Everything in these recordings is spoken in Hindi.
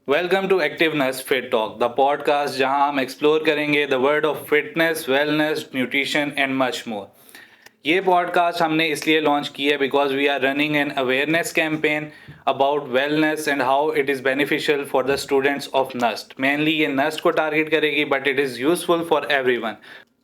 Welcome to activeness fit talk, the podcast जहां हम एक्सप्लोर करेंगे the world of fitness, wellness, nutrition and much more. ये पॉडकास्ट हमने इसलिए लॉन्च की है because we are running an awareness campaign about wellness and how it is beneficial for the students of NUST. Mainly ये नस्ट को टारगेट करेगी but it is useful for everyone.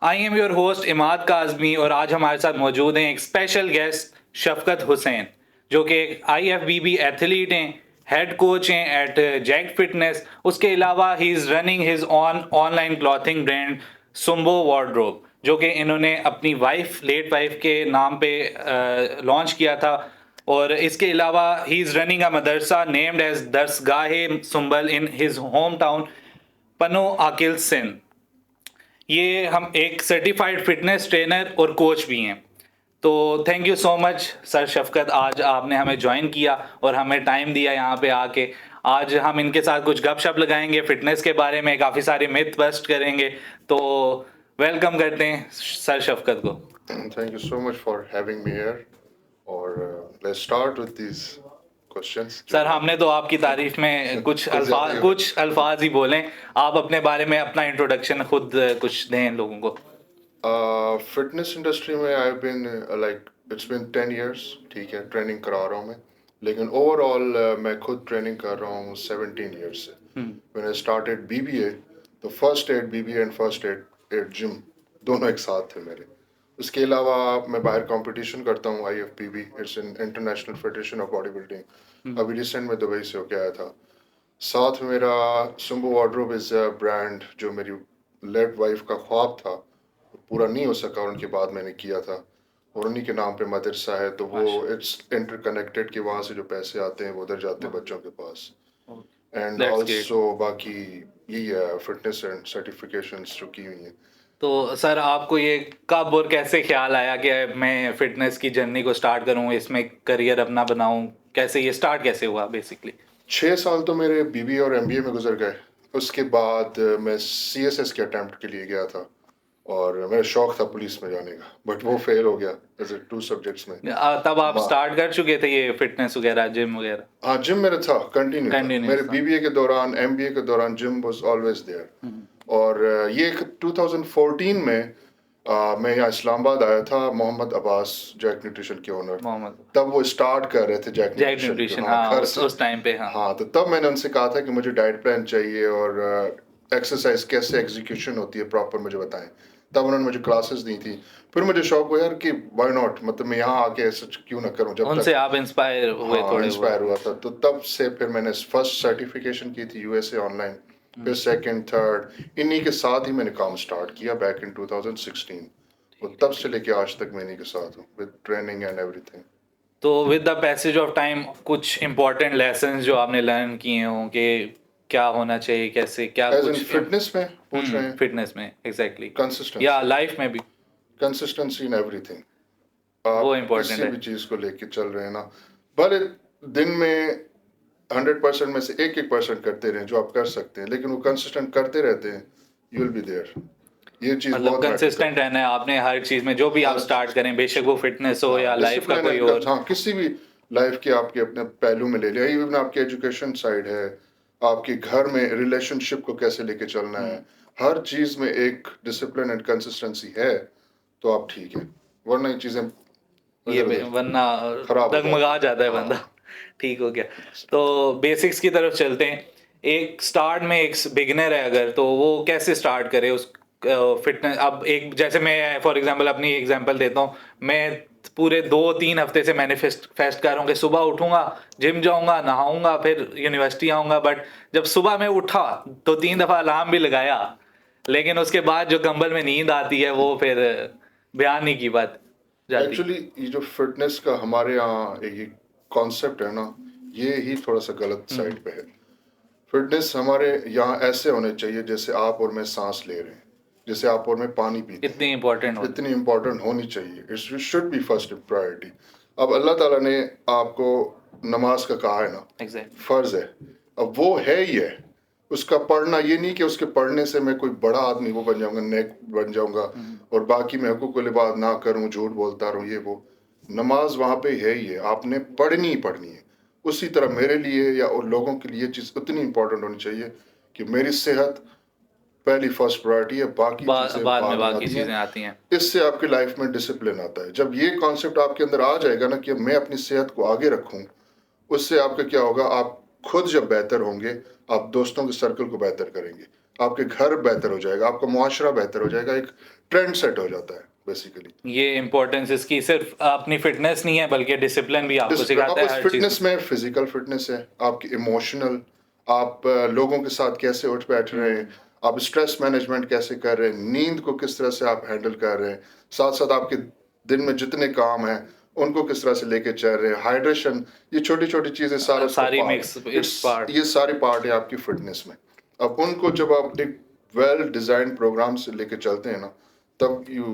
I am your host Imad Kazmi और आज हमारे साथ मौजूद हैं एक स्पेशल गेस्ट शफकत हुसैन, जो कि एक IFBB एथलीट हैं, हेड कोच हैं एट जैक फिटनेस। उसके अलावा he is running his online clothing brand सुम्बो वार्डरोब, जो कि इन्होंने अपनी लेट वाइफ के नाम पे लॉन्च किया था। और इसके अलावा he is running a madrasa named as Darsgahe Sumbal in his home town Pano Aqil Sindh. ये हम एक सर्टिफाइड फिटनेस ट्रेनर और कोच भी हैं। तो thank you so much sir Shafqat, आज आपने हमें ज्वाइन किया और हमें टाइम दिया यहाँ पे आके। आज हम इनके साथ कुछ गपशप लगाएंगे, फिटनेस के बारे में काफ़ी सारे मिथ बस्ट करेंगे। तो वेलकम करते हैं सर शफकत को। Thank you so much for having me here. और let's start with these questions. Sir हमने तो आपकी तारीफ में कुछ अल्फाज ही बोले। आप अपने बारे में अपना इंट्रोडक्शन खुद कुछ दें लोगों को। फिटनेस इंडस्ट्री में I been like it's been 10 years, ठीक है, ट्रेनिंग करा रहा हूँ मैं। लेकिन ओवरऑल मैं खुद ट्रेनिंग कर रहा हूँ 17 years से। When I started BBA, तो first aid BBA and first aid gym दोनों एक साथ थे मेरे। उसके अलावा मैं बाहर कंपटीशन करता हूँ, IFBB, it's an international federation of body building. अभी रिसेंट में दुबई से होके आया था। साथ मेरा सुम्बो वार्डरोब इज अ ब्रांड जो मेरी लेट वाइफ का ख्वाब था, पूरा नहीं हो सका, उनके बाद मैंने किया था। और उन्हीं के नाम पे मदरसा है, तो वो इट्स इंटरकनेक्टेड कि वहाँ से जो पैसे आते हैं वो उधर जाते हैं बच्चों के पास। एंड ऑल्सो बाकी यही है, फिटनेस एंड सर्टिफिकेशंस जो की हुई हैं। तो सर आपको ये कब और कैसे ख्याल आया कि मैं फिटनेस की जर्नी को स्टार्ट करूं, इसमें करियर अपना बनाऊं? कैसे ये स्टार्ट कैसे हुआ बेसिकली? 6 साल तो मेरे BBA और MBA में गुजर गए। उसके बाद मैं CSS के अटेम्प्ट के लिए गया था और मेरा शौक था पुलिस में जाने का, बट वो फेल हो गया एज ए 2 सब्जेक्ट्स में। तब आप स्टार्ट कर चुके थे ये फिटनेस वगैरह, जिम वगैरह? हाँ, जिम मेरा था, कंटिन्यू था। Continuous मेरे था। BBA के दौरान, MBA के दौरान जिम वाज ऑलवेज देयर। और ये 2014 में मैं यहाँ इस्लामाबाद आया था। मोहम्मद अब्बास, जैक न्यूट्रिशन के ओनर, मोहम्मद तब वो स्टार्ट कर रहे थे जैक न्यूट्रिशन, हाँ, हाँ, घर से। उस टाइम पे, हाँ। हाँ, तो तब मैंने उनसे कहा था कि मुझे डाइट प्लान चाहिए और एक्सरसाइज कैसे एग्जीक्यूशन होती है प्रॉपर मुझे बताएं। तब उन्होंने मुझे क्लासेस दी थी। फिर मुझे शौक हुआ यार कि व्हाई नॉट, मतलब मैं यहाँ आके ऐसा क्यों ना करूँ। जब उनसे तक आप इंस्पायर हुए हाँ थोड़े इंस्पायर हुआ था, तो तब से फिर मैंने फर्स्ट सर्टिफिकेशन की थी USA ऑनलाइन, फिर सेकंड, थर्ड, इन्हीं के साथ ही मैंने काम स्टार्ट किया बैक इन 2016। और तब से लेके आज तक मैं इन्हीं के साथ हूँ विद ट्रेनिंग एंड एवरीथिंग। तो with the passage of time कुछ इंपॉर्टेंट लेसन्स जो आपने लर्न किए हों कि क्या होना चाहिए, कैसे क्या एज इन कुछ फिटनेस में पूछ रहे हैं? फिटनेस में एग्जैक्टली, कंसिस्टेंसी, या लाइफ में भी? Consistency in everything. वो आप इम्पोर्टेंट किसी है। भी चीज को लेके चल रहे हैं ना, भले दिन में 100% में से 1% करते रहें जो आप कर सकते हैं, लेकिन वो कंसिस्टेंट करते रहते हैं, यू विल बी देयर। ये चीज मतलब बहुत मैटर कंसिस्टेंट रहना है आपने हर चीज में, जो भी आप हर स्टार्ट चीज। करें, बेशक वो फिटनेस हो या लाइफ का डिसिप्लिन कोई एंड और। हाँ, किसी भी लाइफ के आपके अपने पहलू में ले लिया, इवन आपके एजुकेशन साइड है, आपके घर में रिलेशनशिप को कैसे लेके चलना है, हर चीज में एक डिसिप्लिन एंड कंसिस्टेंसी है तो आप ठीक है। वरना ये चीजें ये वरना खराब हो डगमगा जाता है हाँ। बंदा। ठीक हो गया। तो बेसिक्स की तरफ चलते हैं। एक स्टार्ट में एक बिगिनर है अगर, तो वो कैसे स्टार्ट करे उस फिटनेस? अब एक जैसे मैं फॉर एग्जांपल अपनी एग्जांपल देता हूँ। मैं पूरे 2-3 हफ्ते से मैनिफेस्ट कर रहा हूँ कि सुबह उठूंगा, जिम जाऊंगा, नहाऊंगा, फिर यूनिवर्सिटी आऊंगा। बट जब सुबह मैं उठा तो 3 दफा अलार्म भी लगाया, लेकिन उसके बाद जो कंबल में नींद आती है वो फिर बयान नहीं की बात जाती। एक्चुअली ये जो फिटनेस का हमारे यहाँ ये कॉन्सेप्ट है ना, ये ही थोड़ा सा गलत साइड पे है। फिटनेस हमारे यहाँ ऐसे होने चाहिए जैसे आप और मैं सांस ले रहे हैं, जैसे आप और मैं पानी पीते हैं। इतनी इंपॉर्टेंट हो। इतनी इम्पोर्टेंट होनी चाहिए, it should be first priority. अब अल्लाह ताला ने आपको नमाज का कहा है ना, एग्जैक्टली। फर्ज है। अब वो है ही है, उसका पढ़ना, ये नहीं कि उसके पढ़ने से मैं कोई बड़ा आदमी वो बन जाऊंगा, नेक बन जाऊंगा और बाकी मैं हुकूक लिबाद ना करूं, झूठ बोलता रहूं, ये वो। नमाज वहाँ पे है ही है, आपने पढ़नी ही पढ़नी है। उसी तरह मेरे लिए या और लोगों के लिए ये चीज़ उतनी इंपॉर्टेंट होनी चाहिए कि मेरी सेहत पहली फर्स्ट प्रायोरिटी है, बाकी चीज़ें बाद में बाद में बाकी आती हैं। चीजें आती हैं। इससे आपकी लाइफ में डिसिप्लिन आता है। जब ये कॉन्सेप्ट आपके अंदर आ जाएगा ना कि मैं अपनी सेहत को आगे रखूं, उससे आपका क्या होगा, आप खुद जब बेहतर होंगे, आप दोस्तों के सर्कल को बेहतर करेंगे, आपके घर बेहतर हो जाएगा, आपका मुआशरा बेहतर हो जाएगा, एक ट्रेंड सेट हो जाता है बेसिकली। ये इम्पोर्टेंस इसकी सिर्फ अपनी फिटनेस नहीं है बल्कि डिसिप्लिन भी आपको डिसिप्लिन आप सिखाता है उस हर चीज फिटनेस में फिजिकल फिटनेस है, आपकी इमोशनल, आप लोगों के साथ कैसे उठ बैठ रहे हैं, आप स्ट्रेस मैनेजमेंट कैसे कर रहे हैं, नींद को किस तरह से आप हैंडल कर रहे हैं, साथ साथ आपके दिन में जितने काम हैं उनको किस तरह से लेके चल रहे हैं, हाइड्रेशन, ये छोटी छोटी चीजें सारा उसका सारी पार्ट मिक्स है। It's part. ये सारी पार्ट है आपकी फिटनेस में। अब उनको जब आप एक वेल डिजाइन प्रोग्राम से लेके चलते हैं ना, तब यू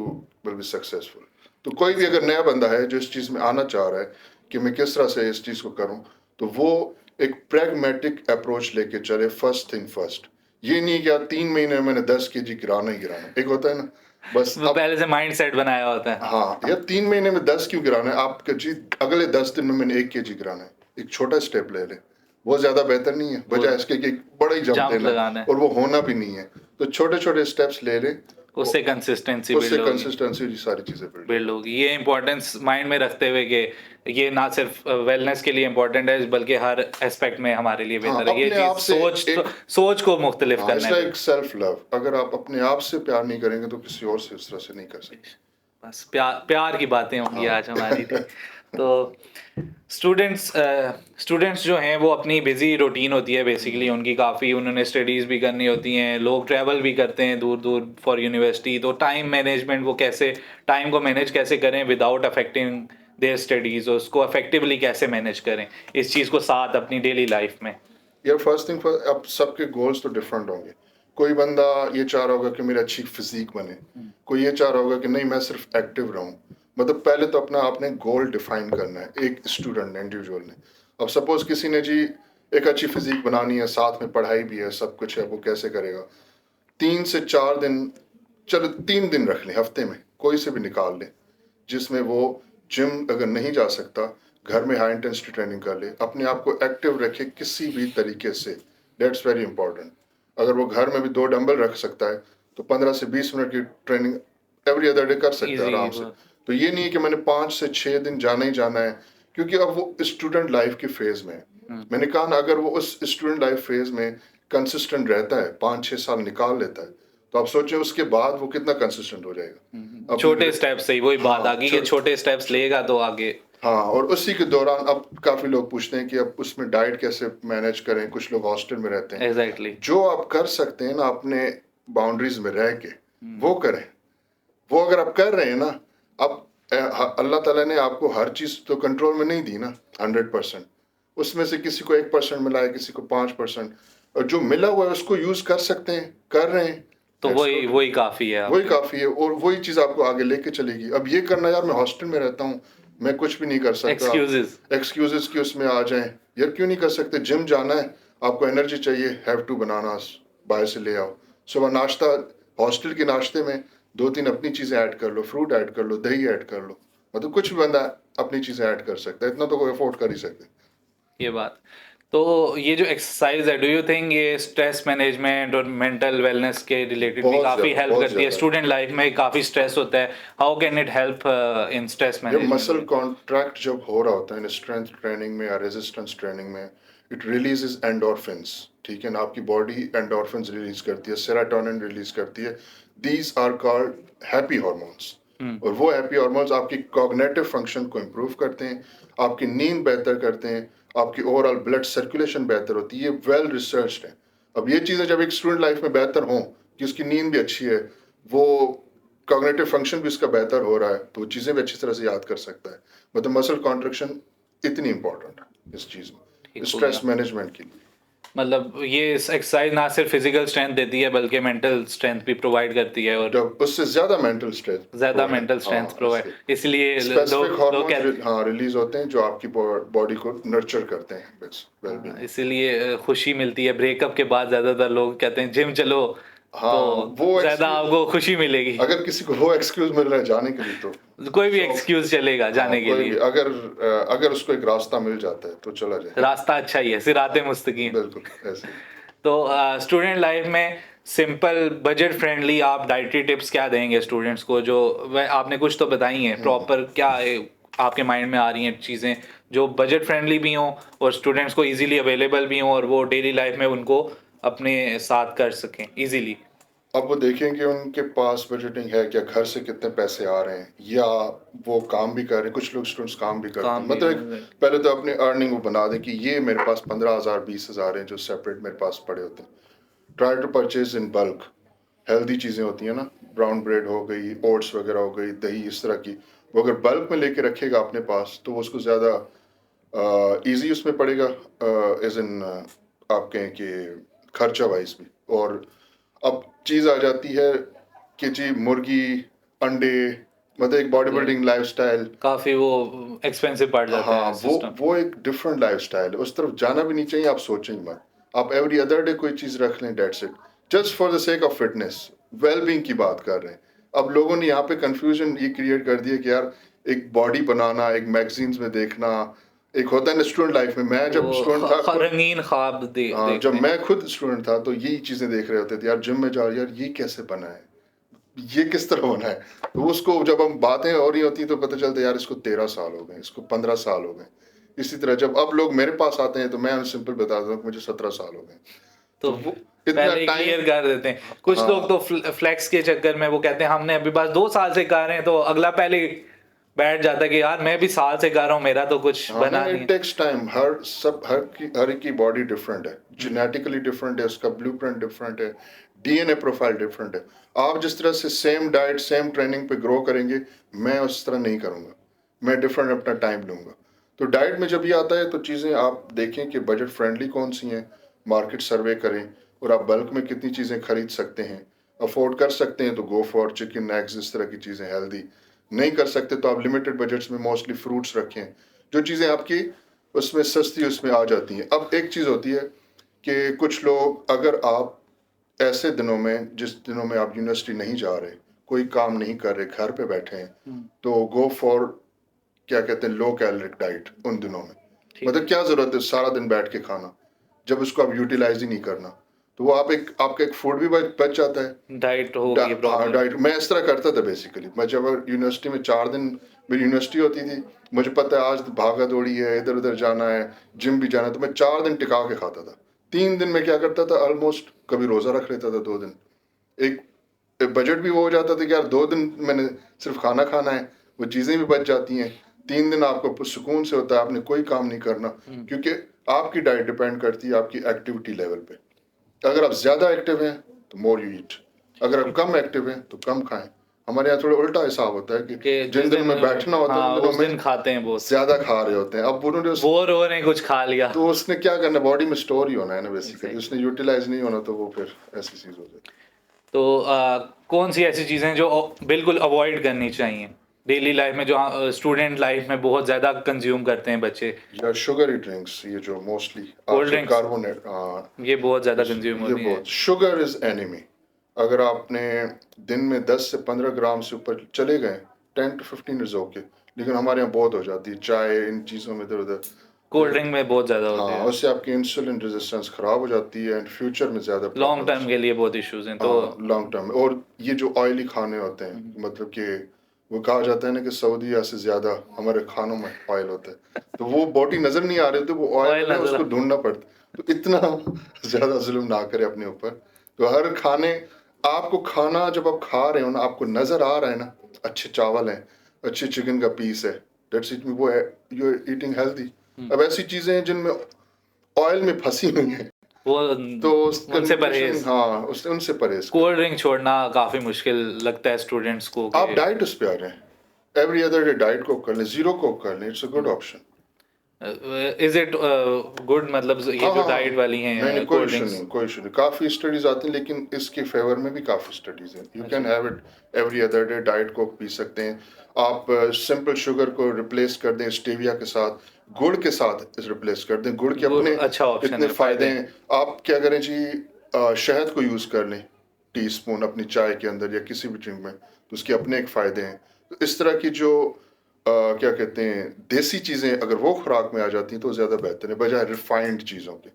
विल बी सक्सेसफुल। तो कोई भी अगर नया बंदा है जो इस चीज़ में आना चाह रहा है कि मैं किस तरह से इस चीज़ को करूं, तो वो एक प्रैग्मेटिक अप्रोच लेके चले। फर्स्ट थिंग फर्स्ट, ये नहीं कि यार 3 महीने में मैंने 10 kg गिराना ही गिराना, एक होता है ना बस वो अब। पहले से माइंड सेट बनाया होता है। हाँ यार 3 महीने में 10 क्यों गिराना है, आपके जी अगले 10 दिन में मैंने 1 kg गिराना है, एक छोटा स्टेप ले ले, वो ज्यादा बेहतर नहीं है बजाय इसके कि एक बड़ा ही जंप जंप लेना लगाना है है, और वो होना भी नहीं है। तो छोटे छोटे स्टेप्स ले ले, उससे कंसिस्टेंसी उससे बिल्ड होगी। कंसिस्टेंसी सारी चीजें बिल्ड। बिल्ड होगी। ये इम्पोर्टेंस माइंड में रखते हुए कि ये ना सिर्फ वेलनेस के लिए इम्पोर्टेंट है बल्कि हर एस्पेक्ट में हमारे लिए हाँ, बेहतर है। ये अपने आप चीज से सोच एक सोच को मुख्तलिफ हाँ, करना इट्स है। Like self love. अगर आप अपने आप से प्यार नहीं करेंगे तो किसी और से इस तरह से नहीं कर सकते। बस प्यार प्यार की बातें होंगी हाँ। आज हमारी भी। तो स्टूडेंट्स जो हैं वो अपनी बिजी रूटीन होती है बेसिकली उनकी, काफ़ी उन्होंने स्टडीज़ भी करनी होती हैं, लोग ट्रैवल भी करते हैं दूर दूर फॉर यूनिवर्सिटी। तो टाइम मैनेजमेंट, वो कैसे टाइम को मैनेज कैसे करें विदाउट अफेक्टिंग देयर स्टडीज़, उसको अफेक्टिवली कैसे मैनेज करें इस चीज़ को साथ अपनी डेली लाइफ में। यार फर्स्ट थिंग फर्स्ट, अब सबके गोल्स तो डिफरेंट होंगे। कोई बंदा ये चाह रहा होगा कि मेरी अच्छी फिजिक बने, कोई ये चाह रहा होगा कि नहीं मैं सिर्फ एक्टिव रहूं। मतलब पहले तो अपना आपने गोल डिफाइन करना है एक स्टूडेंट ने, इंडिविजुअल ने। अब सपोज किसी ने जी एक अच्छी फिजिक बनानी है, साथ में पढ़ाई भी है, सब कुछ है, वो कैसे करेगा? 3 से 4 दिन, चलो 3 दिन रख लें हफ्ते में, कोई से भी निकाल लें जिसमें वो जिम अगर नहीं जा सकता, घर में हाई इंटेंसिटी ट्रेनिंग कर ले, अपने आप को एक्टिव रखे किसी भी तरीके से। That's very important. अगर वो घर में भी 2 डंबल रख सकता है तो 15 से 20 मिनट की ट्रेनिंग एवरी अदर डे कर सकता है इजी। आराम से। तो ये नहीं है कि मैंने 5 से 6 दिन जाना ही जाना है, क्योंकि अब वो स्टूडेंट लाइफ के फेज में है। मैंने कहा ना, अगर वो उस स्टूडेंट लाइफ फेज में कंसिस्टेंट रहता है, 5-6 साल निकाल लेता है, तो आप सोचें उसके बाद वो कितना कंसिस्टेंट हो जाएगा। अब छोटे स्टेप्स से ही वही बात हाँ, आ गई कि छोटे स्टेप्स लेगा तो आगे। हाँ, और उसी के दौरान अब काफी लोग पूछते हैं कि अब उसमें डाइट कैसे मैनेज करें, कुछ लोग हॉस्टल में रहते हैं। एग्जैक्टली। जो आप कर सकते हैं ना अपने बाउंड्रीज में रह के, वो करें। वो अगर आप कर रहे हैं ना, अब अल्लाह ताला ने आपको हर चीज तो कंट्रोल में नहीं दी ना 100%। उसमें से किसी को 1% मिला है, किसी को 5%, और जो मिला हुआ है उसको यूज कर सकते हैं, कर रहे हैं, तो वही काफी है। वही काफी है और वही चीज आपको आगे लेके चलेगी। अब ये करना यार मैं हॉस्टल में रहता हूँ, मैं कुछ भी नहीं कर सकता, एक्सक्यूजेस की उसमें आ जाएं, यार क्यों नहीं कर सकते? जिम जाना है, आपको एनर्जी चाहिए, हैव टू बनानास बाहर से ले आओ। सुबह नाश्ता, हॉस्टल के नाश्ते में 2-3 अपनी चीजें ऐड कर लो, फ्रूट ऐड कर लो, दही ऐड कर लो। मतलब कुछ भी बंदा अपनी चीजें ऐड कर सकता है, इतना तो कोई अफोर्ड कर ही सकते हैं। ये बात। तो ये जो एक्सरसाइज है, डू यू थिंक ये स्ट्रेस मैनेजमेंट और मेंटल वेलनेस के रिलेटेड भी बहुत काफी ज्यादा, हेल्प बहुत करती है? ज्यादा। स्टूडेंट लाइफ में काफी स्ट्रेस होता है, how can it help in stress ये मसल मैनेजमेंट? कॉन्ट्रैक्ट जब हो रहा होता है ना स्ट्रेंथ ट्रेनिंग में या रेजिस्टेंस ट्रेनिंग में, इट रिलीजेस एंडोर्फिन्स। ठीक है ना, आपकी बॉडी एंडोर्फिन्स रिलीज करती है, सेरोटोनिन रिलीज करती है। These are called happy hormones. और वो हैप्पी हॉर्मोन्स आपकी कॉग्निटिव फंक्शन को इम्प्रूव करते हैं, आपकी नींद बेहतर करते हैं, आपकी ओवरऑल ब्लड सर्कुलेशन बेहतर होती है। ये वेल रिसर्च्ड है। अब ये चीज़ें जब एक स्टूडेंट लाइफ में बेहतर हों कि उसकी नींद भी अच्छी है, वो कॉग्निटिव फंक्शन भी उसका बेहतर हो रहा है, तो वो चीज़ें भी अच्छी तरह से याद कर सकता है। मतलब मसल कॉन्ट्रैक्शन इतनी इंपॉर्टेंट है इस चीज़ में, स्ट्रेस मैनेजमेंट के लिए। मतलब ये एक्सरसाइज ना सिर्फ फिजिकल स्ट्रेंथ देती है बल्कि मेंटल स्ट्रेंथ भी प्रोवाइड करती है, और जब उससे ज़्यादा मेंटल स्ट्रेंथ प्रोवाइड, इसलिए स्पेसिफिक लोग हार्मोन्स हाँ रिलीज होते हैं जो आपकी बॉडी को नर्चर करते हैं वेलबींग। इसीलिए खुशी मिलती है ब्रेकअप के बाद। ज्यादातर लोग कहते हैं जिम चलो, हाँ तो वो ज्यादा आपको खुशी मिलेगी। अगर किसी को वो एक्सक्यूज मिल रहा है जाने के लिए तो कोई भी एक्सक्यूज चलेगा जाने के कोई भी लिए। अगर उसको एक रास्ता मिल जाता है तो चला जाए। रास्ता अच्छा ही है, सिराते मुस्तकीम। बिल्कुल ऐसे ही। तो स्टूडेंट लाइफ में सिंपल बजट फ्रेंडली आप डाइटरी टिप्स क्या देंगे स्टूडेंट्स को, जो वह आपने कुछ तो बताई हैं, प्रॉपर क्या आपके माइंड में आ रही हैं चीज़ें जो बजट फ्रेंडली भी हों और स्टूडेंट्स को इजीली अवेलेबल भी हों और वो डेली लाइफ में उनको अपने साथ कर सकें इजीली। अब वो देखें कि उनके पास बजटिंग है क्या, घर से कितने पैसे आ रहे हैं, या वो काम भी कर रहे हैं। कुछ लोग स्टूडेंट्स काम भी करते हैं, काम भी मतलब पहले तो अपनी अर्निंग वो बना दें कि ये मेरे पास 15,000 20,000 हैं जो सेपरेट मेरे पास पड़े होते हैं। Try to purchase in bulk. Healthy चीज़ें होती हैं ना, ब्राउन ब्रेड हो गई, ओट्स वगैरह हो गई, दही, इस तरह की। वो अगर बल्क में लेके रखेगा अपने पास तो वो उसको ज़्यादा ईजी उसमें पड़ेगा, एज इन आप कहें कि खर्चा वाइज भी। और अब चीज़ आ जाती है कि जी मुर्गी, अंडे, मतलब एक बॉडी बिल्डिंग लाइफस्टाइल। काफ़ी वो एक्सपेंसिव पड़ जाता हाँ है सिस्टम। वो एक डिफरेंट लाइफस्टाइल है, उस तरफ जाना भी नहीं चाहिए। आप सोचें ही मत, आप एवरी अदर डे कोई चीज़ रख लें, that's it, just for the sake of fitness, well being की बात कर रहे हैं। अब लोगों ने यहाँ पे कंफ्यूजन ये क्रिएट कर दिया कि यार एक बॉडी बनाना, एक मैगजीन्स में देखना, एक होता है ना स्टूडेंट लाइफ में। मैं जब स्टूडेंट था रंगीन ख्वाब जब देखते मैं खुद स्टूडेंट था तो यही चीज़ें देख रहे होते थे, यार जिम में जाओ, यार ये कैसे बना है, ये किस तरह होना है। तो उसको जब हम बातें हो रही होती तो पता चलता है यार इसको 13 साल हो गए, इसको 15 साल हो गए। इसी तरह जब अब लोग मेरे पास आते हैं तो मैं सिंपल बता दूं कि मुझे 17 साल हो गए। तो वो इतना पहले क्लियर कर देते हैं। कुछ लोग तो फ्लेक्स के चक्कर में वो कहते हैं हमने अभी बस 2 साल से कर रहे हैं, तो अगला पहले बैठ जाता है कि यार मैं भी साल से कर रहा हूँ, मेरा तो कुछ बना नहीं इट है। Takes time. हर एक की बॉडी डिफरेंट है, जेनेटिकली डिफरेंट है, उसका ब्लूप्रिंट डिफरेंट है, डीएनए प्रोफाइल डिफरेंट है। आप जिस तरह से सेम डाइट सेम ट्रेनिंग पे ग्रो करेंगे, मैं उस तरह नहीं करूँगा, मैं डिफरेंट अपना टाइम लूँगा। तो डाइट में जब ये आता है तो चीज़ें आप देखें कि बजट फ्रेंडली कौन सी हैं, मार्केट सर्वे करें, और आप बल्क में कितनी चीज़ें खरीद सकते हैं। अफोर्ड कर सकते हैं तो गो फॉर चिकन, एग्स, इस तरह की चीज़ें हेल्दी। नहीं कर सकते तो आप लिमिटेड बजट्स में मोस्टली फ्रूट्स रखें, जो चीज़ें आपकी उसमें सस्ती उसमें आ जाती हैं। अब एक चीज़ होती है कि कुछ लोग, अगर आप ऐसे दिनों में, जिस दिनों में आप यूनिवर्सिटी नहीं जा रहे, कोई काम नहीं कर रहे, घर पे बैठे हैं, तो गो फॉर क्या कहते हैं लो कैलोरिक डाइट उन दिनों में। मतलब क्या ज़रूरत है सारा दिन बैठ के खाना जब उसको आप यूटिलाइज ही नहीं करना। तो वो आपका एक फूड भी बच जाता है। डाइट होगी हाँ प्रॉपर। डाइट मैं इस तरह करता था बेसिकली। मैं जब यूनिवर्सिटी में 4 दिन मेरी यूनिवर्सिटी होती थी, मुझे पता है आज भागा दौड़ी है, इधर उधर जाना है, जिम भी जाना है, तो मैं 4 दिन टिका के खाता था। 3 दिन में क्या करता था, ऑलमोस्ट कभी रोज़ा रख लेता था 2 दिन। एक बजट भी वो हो जाता था कि यार 2 दिन मैंने सिर्फ खाना खाना है, वो चीज़ें भी बच जाती हैं। 3 दिन आपको सुकून से होता है, आपने कोई काम नहीं करना, क्योंकि आपकी डाइट डिपेंड करती है आपकी एक्टिविटी लेवल पे। अगर आप ज़्यादा एक्टिव हैं तो मोर यू ईट, अगर आप कम एक्टिव हैं तो कम खाएं। हमारे यहाँ थोड़ा उल्टा हिसाब होता है कि जिन दिनों में बैठना होता है उन दिनों में खाते हैं बहुत, ज़्यादा खा रहे होते हैं। अब उन्होंने बोर हो रहे हैं, कुछ खा लिया, तो उसने क्या करना, बॉडी में स्टोर ही होना है ना बेसिकली, उसने यूटिलाइज नहीं होना, तो वो फिर ऐसी चीज़ हो जाती है। तो कौन सी ऐसी चीज़ें जो बिल्कुल अवॉइड करनी चाहिए डेली लाइफ में, जो स्टूडेंट लाइफ में बहुत ज़्यादा कंज्यूम करते हैं बच्चे? या शुगरी ड्रिंक्स, ये जो मोस्टली कोल्ड ड्रिंक्स, कार्बोनेट, ये बहुत ज़्यादा कंज्यूम ये होती हैं। बहुत, शुगर इज एनिमी। अगर आपने दिन में 10 से 15 ग्राम से ऊपर चले गए, 10 to 15 इज ओके, लेकिन हमारे यहाँ बहुत हो जाती है चाय, इन चीज़ों में इधर उधर। कोल्ड ड्रिंक में बहुत ज़्यादा होती हाँ है, उससे आपकी इंसुलिन रेजिस्टेंस खराब हो जाती है, एंड फ्यूचर में ज़्यादा लॉन्ग टर्म के लिए बहुत इश्यूज हैं। तो लॉन्ग टर्म। और ये जो ऑयली खाने होते हैं, मतलब कि वो कहा जाता है ना कि सऊदीया से ज़्यादा हमारे खानों में ऑयल होता है, तो वो बॉडी नज़र नहीं आ रही होती, वो ऑयल है, उसको ढूंढना पड़ता। तो इतना ज़्यादा जुल्म ना करें अपने ऊपर। तो हर खाने, आपको खाना जब आप खा रहे हो ना, आपको नज़र आ रहा है ना अच्छे चावल हैं, अच्छे चिकन का पीस है, दैट्स इट, वो है यू आर ईटिंग हेल्दी। अब ऐसी चीज़ें हैं जिनमें ऑयल में फंसी हुई हैं, वो तो उनसे परहेज, हाँ उनसे परहेज। कोल्ड ड्रिंक छोड़ना काफ़ी मुश्किल लगता है स्टूडेंट्स को आप डाइट उस पे आ रहे हैं, एवरी अदर डे डाइट को कर लें, जीरो को कर लें, it's a good option. Is it good, मतलब ये जो डाइट वाली हैं कोई कोल्ड इशू ड्रिंक्स? नहीं, कोई इशू नहीं। काफ़ी स्टडीज आती हैं, लेकिन इसके फेवर में भी काफ़ी स्टडीज हैं। You can have it every other day, diet को पी सकते हैं आप। सिंपल शुगर को रिप्लेस कर दें स्टेविया के साथ, गुड़ के साथ रिप्लेस कर दें। गुड़ के अपने अच्छा ऑप्शन इतने है, फ़ायदे हैं। आप क्या करें जी, शहद को यूज़ कर लें, टीस्पून अपनी चाय के अंदर या किसी भी ड्रिंक में, तो उसके अपने एक फ़ायदे हैं। तो इस तरह की जो क्या कहते हैं देसी चीज़ें अगर वो खुराक में आ जाती हैं तो ज़्यादा बेहतर है बजाय रिफाइंड चीज़ों के।